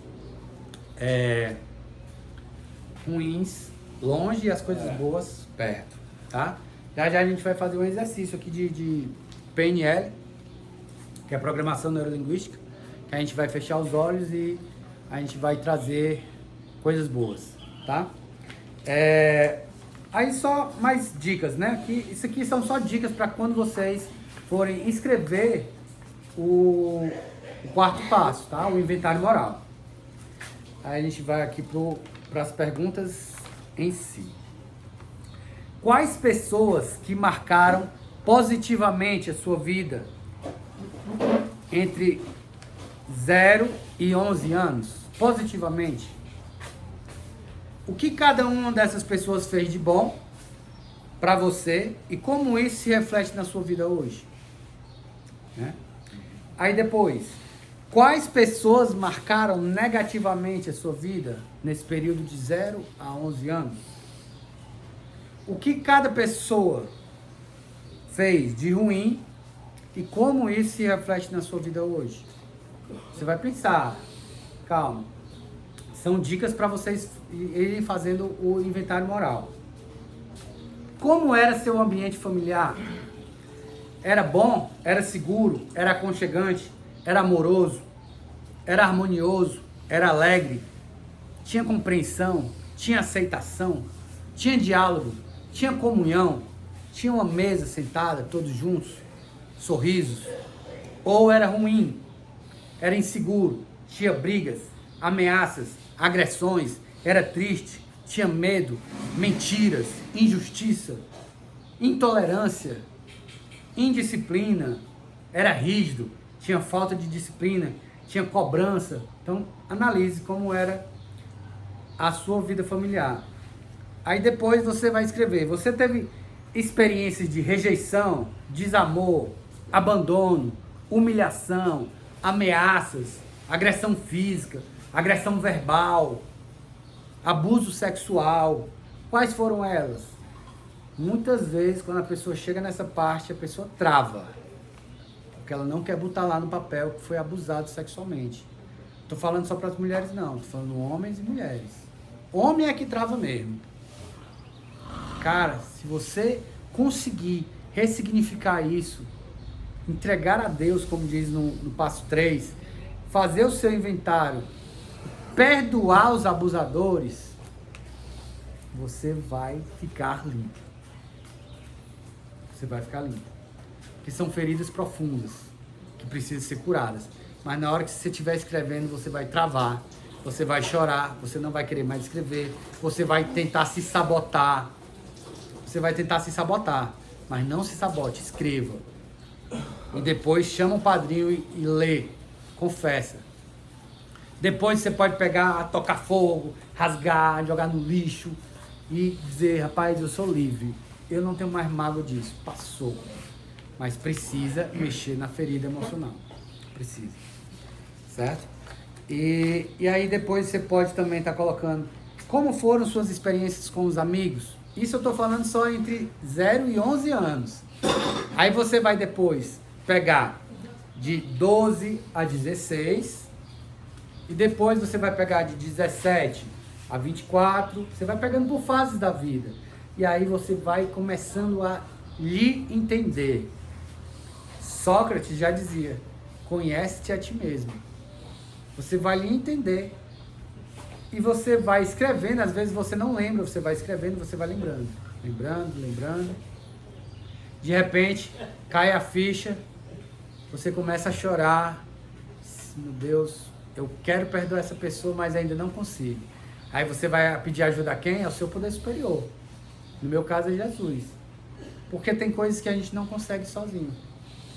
ruins longe e as coisas boas perto, tá? Já a gente vai fazer um exercício aqui de PNL, que é Programação Neurolinguística, que a gente vai fechar os olhos e a gente vai trazer coisas boas, tá? Aí só mais dicas, né? Isso aqui são só dicas para quando vocês forem escrever o quarto passo, tá? O inventário moral. Aí a gente vai aqui para as perguntas em si. Quais pessoas que marcaram positivamente a sua vida entre 0 e 11 anos? Positivamente. O que cada uma dessas pessoas fez de bom para você e como isso se reflete na sua vida hoje? Né? Aí depois, quais pessoas marcaram negativamente a sua vida nesse período de 0 a 11 anos? O que cada pessoa fez de ruim e como isso se reflete na sua vida hoje? Você vai pensar, calma, são dicas para vocês irem fazendo o inventário moral. Como era seu ambiente familiar? Era bom? Era seguro? Era aconchegante? Era amoroso? Era harmonioso? Era alegre? Tinha compreensão? Tinha aceitação? Tinha diálogo? Tinha comunhão? Tinha uma mesa sentada, todos juntos? Sorrisos? Ou era ruim? Era inseguro? Tinha brigas? Ameaças? Agressões? Era triste? Tinha medo? Mentiras? Injustiça? Intolerância? Indisciplina? Era rígido? Tinha falta de disciplina? Tinha cobrança? Então, analise como era a sua vida familiar. Aí depois você vai escrever. Você teve experiências de rejeição, desamor, abandono, humilhação, ameaças, agressão física, agressão verbal, abuso sexual. Quais foram elas? Muitas vezes, quando a pessoa chega nessa parte, a pessoa trava. Porque ela não quer botar lá no papel que foi abusado sexualmente. Tô falando só para as mulheres, não. Tô falando homens e mulheres. Homem é que trava mesmo. Cara, se você conseguir ressignificar isso, entregar a Deus, como diz no passo 3, fazer o seu inventário, perdoar os abusadores, você vai ficar limpo. Você vai ficar limpo. Que são feridas profundas, que precisam ser curadas. Mas na hora que você estiver escrevendo, você vai travar, você vai chorar, você não vai querer mais escrever, você vai tentar se sabotar. Você vai tentar se sabotar, mas não se sabote, escreva. E depois chama o padrinho e lê, confessa. Depois você pode pegar, tocar fogo, rasgar, jogar no lixo e dizer, rapaz, eu sou livre. Eu não tenho mais mágoa disso, passou. Mas precisa mexer na ferida emocional. Precisa. Certo? E aí depois você pode também estar colocando como foram suas experiências com os amigos. Isso eu estou falando só entre 0 e 11 anos. Aí você vai depois pegar de 12 a 16, e depois você vai pegar de 17 a 24, você vai pegando por fases da vida. E aí você vai começando a lhe entender. Sócrates já dizia, conhece-te a ti mesmo. Você vai lhe entender. E você vai escrevendo, às vezes você não lembra, você vai escrevendo, você vai lembrando. Lembrando. De repente, cai a ficha, você começa a chorar. Meu Deus, eu quero perdoar essa pessoa, mas ainda não consigo. Aí você vai pedir ajuda a quem? Ao seu poder superior. No meu caso é Jesus. Porque tem coisas que a gente não consegue sozinho.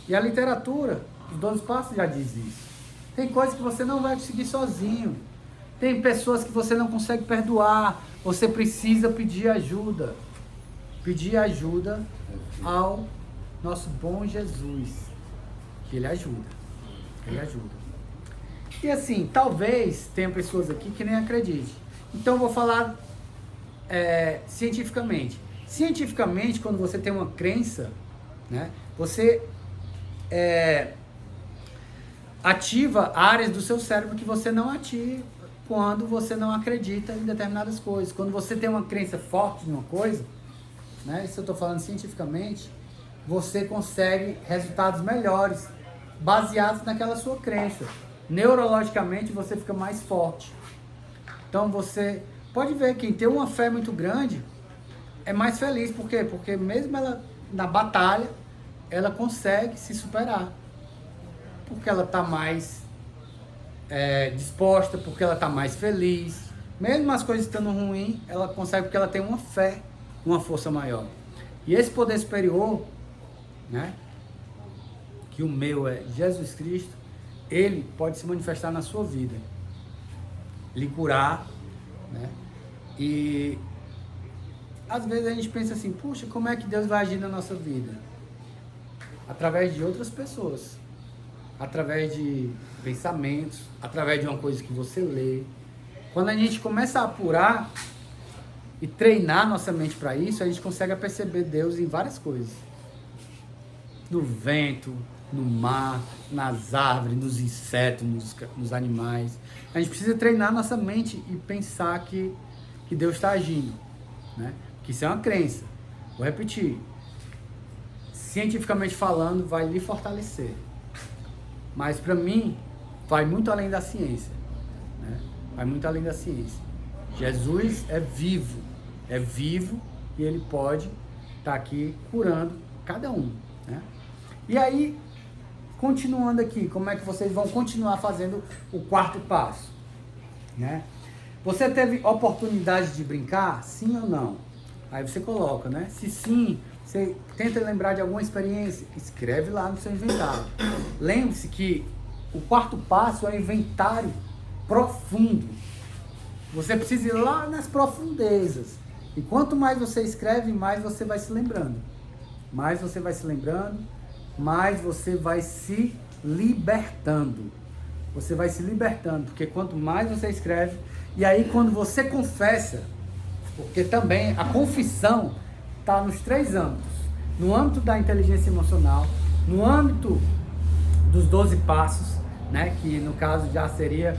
E a literatura, os 12 passos já diz isso. Tem coisas que você não vai conseguir sozinho. Tem pessoas que você não consegue perdoar. Você precisa pedir ajuda. Pedir ajuda ao nosso bom Jesus. Que Ele ajuda. Ele ajuda. E assim, talvez tenha pessoas aqui que nem acreditem. Então eu vou falar cientificamente. Cientificamente, quando você tem uma crença, né, você ativa áreas do seu cérebro que você não ativa quando você não acredita em determinadas coisas. Quando você tem uma crença forte em uma coisa, né, isso eu estou falando cientificamente, você consegue resultados melhores baseados naquela sua crença. Neurologicamente você fica mais forte. Então você pode ver, quem tem uma fé muito grande é mais feliz. Por quê? Porque mesmo ela na batalha, ela consegue se superar. Porque ela está mais disposta, porque ela está mais feliz. Mesmo as coisas estando ruins, ela consegue porque ela tem uma fé, uma força maior. E esse poder superior, né, que o meu é Jesus Cristo, ele pode se manifestar na sua vida, lhe curar, né? E às vezes a gente pensa assim, puxa, como é que Deus vai agir na nossa vida? Através de outras pessoas, através de pensamentos, através de uma coisa que você lê. Quando a gente começa a apurar e treinar nossa mente para isso, a gente consegue perceber Deus em várias coisas. No vento, no mar, nas árvores, nos insetos, nos animais. A gente precisa treinar nossa mente e pensar que Deus está agindo, né? Que isso é uma crença. Vou repetir. Cientificamente falando, vai lhe fortalecer. Mas para mim, vai muito além da ciência, né? Vai muito além da ciência. Jesus é vivo e ele pode estar aqui curando cada um, né? E aí, continuando aqui, como é que vocês vão continuar fazendo o quarto passo, né? Você teve oportunidade de brincar? Sim ou não? Aí você coloca, né? Se sim, você tenta lembrar de alguma experiência, escreve lá no seu inventário. Lembre-se que o quarto passo é um inventário profundo. Você precisa ir lá nas profundezas. E quanto mais você escreve, mais você vai se lembrando. Mais você vai se lembrando, mais você vai se libertando. Você vai se libertando, porque quanto mais você escreve, e aí quando você confessa, porque também a confissão está nos 3 âmbitos. No âmbito da inteligência emocional, no âmbito dos 12 passos, né, que no caso já seria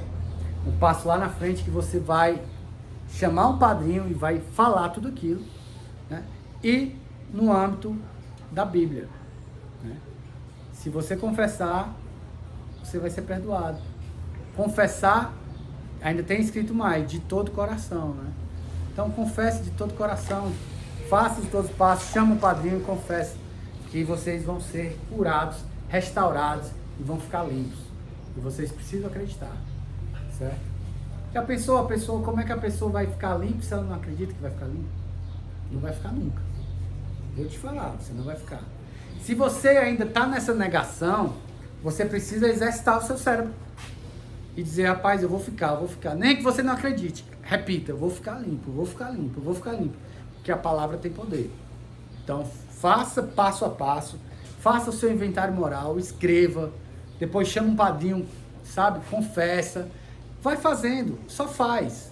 um passo lá na frente, que você vai chamar um padrinho e vai falar tudo aquilo, né, e no âmbito da Bíblia, né? Se você confessar, você vai ser perdoado. Confessar, ainda tem escrito mais, de todo coração, né? Então confesse de todo coração, faça os 12 passos, chama o padrinho e confesse que vocês vão ser curados, restaurados e vão ficar limpos. E vocês precisam acreditar, certo? E a pessoa, como é que a pessoa vai ficar limpa se ela não acredita que vai ficar limpa? Não vai ficar nunca. Eu te falar, você não vai ficar. Se você ainda está nessa negação, você precisa exercitar o seu cérebro e dizer, rapaz, eu vou ficar. Nem que você não acredite, repita, eu vou ficar limpo, porque a palavra tem poder. Então, faça passo a passo, faça o seu inventário moral, escreva, depois chama um padrinho, sabe, confessa, vai fazendo, só faz,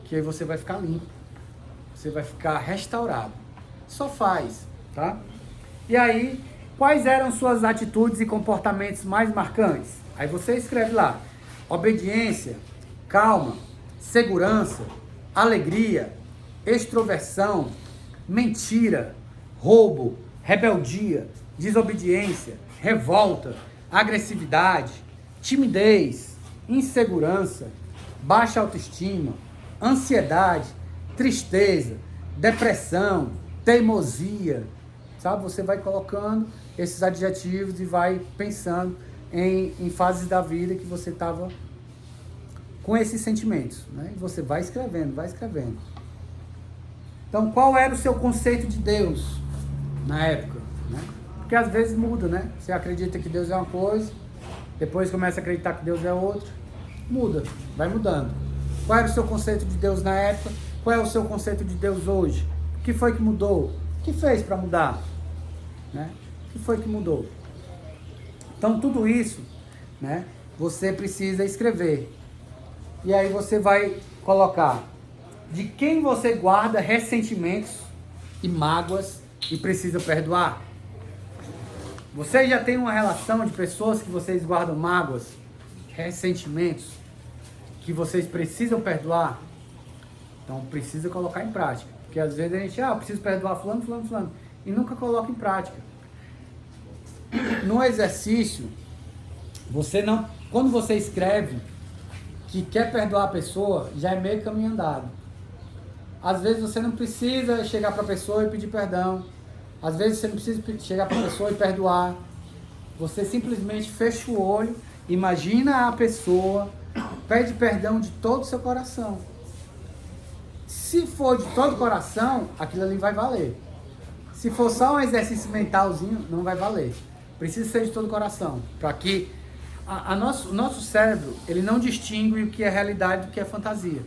que aí você vai ficar limpo, você vai ficar restaurado. Só faz, tá? E aí, Quais eram suas atitudes e comportamentos mais marcantes? Aí você escreve lá: obediência, calma, segurança, alegria, extroversão, mentira, roubo, rebeldia, desobediência, revolta, agressividade, timidez, insegurança, baixa autoestima, ansiedade, tristeza, depressão, teimosia, sabe? Você vai colocando esses adjetivos e vai pensando em fases da vida que você estava com esses sentimentos, né? E você vai escrevendo, vai escrevendo. Então, qual era o seu conceito de Deus na época, né? Porque às vezes muda, né? Você acredita que Deus é uma coisa, depois começa a acreditar que Deus é outra, muda, vai mudando. Qual era o seu conceito de Deus na época? Qual é o seu conceito de Deus hoje? O que foi que mudou? O que fez para mudar? Né? O que foi que mudou? Então, tudo isso, né, você precisa escrever. E aí você vai colocar de quem você guarda ressentimentos e mágoas e precisa perdoar. Você já tem uma relação de pessoas que vocês guardam mágoas, ressentimentos, que vocês precisam perdoar? Então precisa colocar em prática. Porque às vezes a gente, eu preciso perdoar fulano, fulano, fulano, e nunca coloca em prática. No exercício, quando você escreve que quer perdoar a pessoa, já é meio caminho andado. Às vezes você não precisa chegar para a pessoa e pedir perdão. Às vezes você não precisa chegar para a pessoa e perdoar. Você simplesmente fecha o olho, imagina a pessoa, pede perdão de todo o seu coração. Se for de todo o coração, aquilo ali vai valer. Se for só um exercício mentalzinho, não vai valer. Precisa ser de todo o coração, para que o nosso cérebro, ele não distingue o que é realidade do que é fantasia.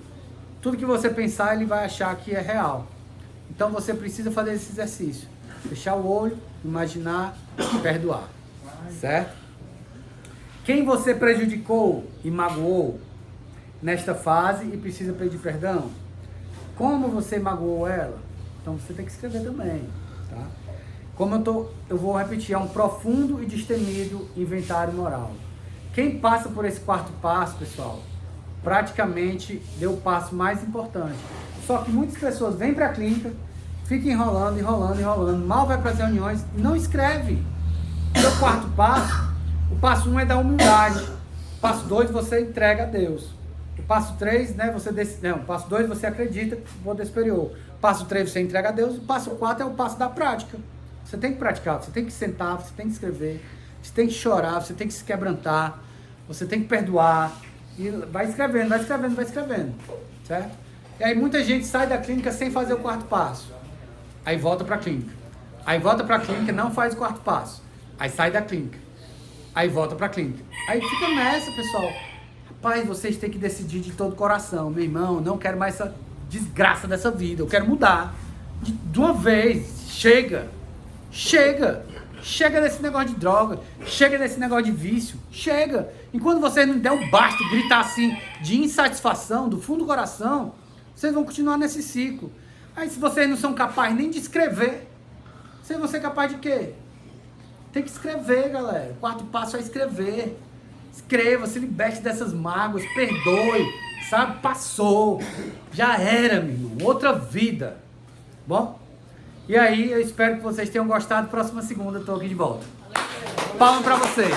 Tudo que você pensar, ele vai achar que é real. Então você precisa fazer esse exercício. Fechar o olho, imaginar e perdoar. Certo? Quem você prejudicou e magoou nesta fase e precisa pedir perdão? Como você magoou ela? Então você tem que escrever também. Tá? Como eu vou repetir, é um profundo e destemido inventário moral. Quem passa por esse quarto passo, pessoal, praticamente deu o passo mais importante. Só que muitas pessoas vêm para a clínica, ficam enrolando, mal vai para as reuniões e não escreve. O quarto passo, o passo 1 é da humildade. O passo 2 você entrega a Deus. O passo 3, né, o passo 2 você acredita que o poder superior. O passo 3 você entrega a Deus. O passo 4 é o passo da prática. Você tem que praticar, você tem que sentar, você tem que escrever, você tem que chorar, você tem que se quebrantar, você tem que perdoar. E vai escrevendo, certo? E aí muita gente sai da clínica sem fazer o quarto passo. Aí volta para a clínica. Aí volta para a clínica e não faz o quarto passo. Aí sai da clínica. Aí volta para a clínica. Aí fica nessa, pessoal. Rapaz, vocês têm que decidir de todo o coração. Meu irmão, não quero mais essa desgraça dessa vida. Eu quero mudar. De uma vez. Chega. Chega desse negócio de droga. Chega desse negócio de vício. Chega. Enquanto vocês não der um basta, gritar assim, de insatisfação, do fundo do coração, vocês vão continuar nesse ciclo. Aí se vocês não são capazes nem de escrever, vocês vão ser capazes de quê? Tem que escrever, galera. O quarto passo é escrever. Escreva, se liberte dessas mágoas, perdoe, sabe? Passou. Já era, meu irmão. Outra vida. Bom? E aí, eu espero que vocês tenham gostado. Próxima segunda eu tô aqui de volta. Palmas pra vocês.